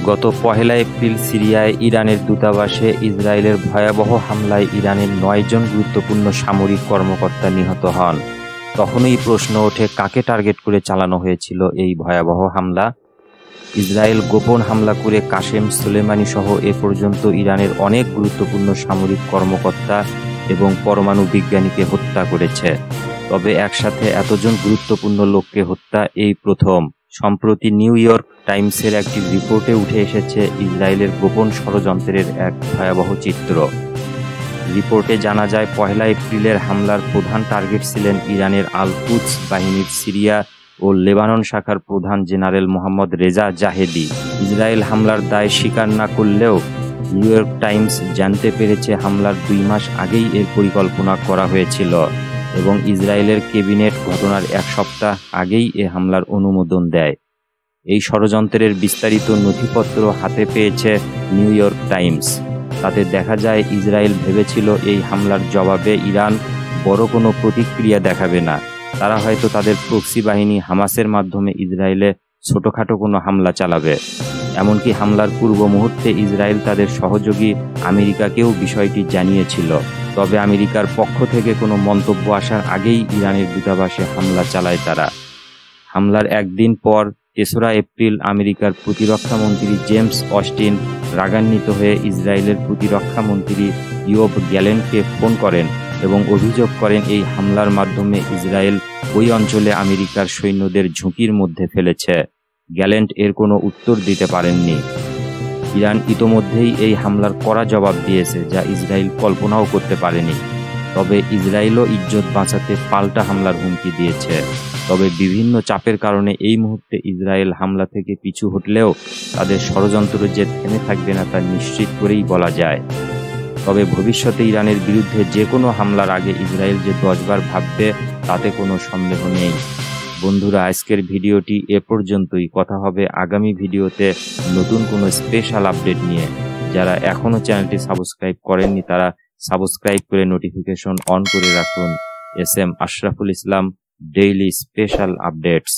গত 1 এপ্রিল সিরিয়ায় ইরানের দূতাবাসে ইসরায়েলের ভয়াবহ হামলায় ইরানের 9 জন গুরুত্বপূর্ণ সামরিক কর্মকর্তা নিহত হন। তখনই প্রশ্ন ওঠে, কাকে টার্গেট করে চালানো হয়েছিল এই ভয়াবহ হামলা? ইসরায়েল গোপন হামলা করে কাসেম সোলেমানি সহ এ পর্যন্ত ইরানের অনেক গুরুত্বপূর্ণ সামরিক কর্মকর্তা এবং পরমাণু বিজ্ঞানীকে হত্যা করেছে। তবে একসাথে এতজন গুরুত্বপূর্ণ লোককে হত্যা এই প্রথম। সম্প্রতি নিউ ইয়র্ক টাইমসের একটি রিপোর্টে উঠে এসেছে ইসরায়েলের গোপন ষড়যন্ত্রের এক ভয়াবহ চিত্র। রিপোর্টে জানা যায়, 1 এপ্রিলের হামলার প্রধান টার্গেট ছিলেন ইরানের আল-কুদস বাহিনীর সিরিয়া ও লেবানন শাখার প্রধান জেনারেল মোহাম্মদ রেজা জাহেদি। ইসরায়েল হামলার দায় স্বীকার না করলেও নিউ ইয়র্ক টাইমস জানতে পেরেছে হামলার 2 মাস আগেই এর পরিকল্পনা করা হয়েছিল এবং ইসরায়েলের ক্যাবিনেট ঘটনার 1 সপ্তাহ আগেই এ হামলার অনুমোদন দেয়। এই ষড়যন্ত্রের বিস্তারিত নথিপত্র হাতে পেয়েছে নিউ ইয়র্ক টাইমস। তাতে দেখা যায়, ইসরায়েল ভেবেছিল এই হামলার জবাবে ইরান বড় কোনো প্রতিক্রিয়া দেখাবে না। তারা হয়তো তাদের প্রক্সি বাহিনী হামাসের মাধ্যমে ইসরায়েলে ছোটখাটো কোনো হামলা চালাবে। এমনকি হামলার পূর্ব মুহূর্তে ইসরায়েল তাদের সহযোগী আমেরিকাকেও বিষয়টি জানিয়েছিল। তবে আমেরিকার পক্ষ থেকে কোনো মন্তব্য আসার আগেই ইরানের দূতাবাসে হামলা চালায় তারা। হামলার একদিন পর 3 এপ্রিল আমেরিকার প্রতিরক্ষা মন্ত্রী জেমস অস্টিন রাগান্বিত হয়ে ইসরায়েলের প্রতিরক্ষা মন্ত্রী ইয়োভ গ্যালেন্টকে ফোন করেন এবং অভিযোগ করেন এই হামলার মাধ্যমে ইসরায়েল ওই অঞ্চলে আমেরিকার সৈন্যদের ঝুঁকির মধ্যে ফেলেছে। গ্যালেন্ট এর কোনো উত্তর দিতে পারেননি। ইরান ইতোমধ্যেই এই হামলার কড়া জবাব দিয়েছে, যা ইসরায়েল কল্পনাও করতে পারেনি। তবে ইসরায়েলও ইজ্জত বাঁচাতে পাল্টা হামলার হুমকি দিয়েছে। তবে বিভিন্ন চাপের কারণে এই মুহূর্তে ইসরায়েল হামলা থেকে পিছু হটলেও তাদের ষড়যন্ত্র যে থেমে থাকবে না তা নিশ্চিত করেই বলা যায়। তবে ভবিষ্যতে ইরানের বিরুদ্ধে যে কোনো হামলার আগে ইসরায়েল যে 10 বার ভাববে তাতে কোনো সন্দেহ নেই। বন্ধুরা, আজকের ভিডিওটি এ পর্যন্তই। কথা হবে আগামী ভিডিওতে নতুন কোনো স্পেশাল আপডেট নিয়ে। যারা এখনও চ্যানেলটি সাবস্ক্রাইব করেননি তারা সাবস্ক্রাইব করে নোটিফিকেশন অন করে রাখুন। S M Ashraful Islam, daily special updates.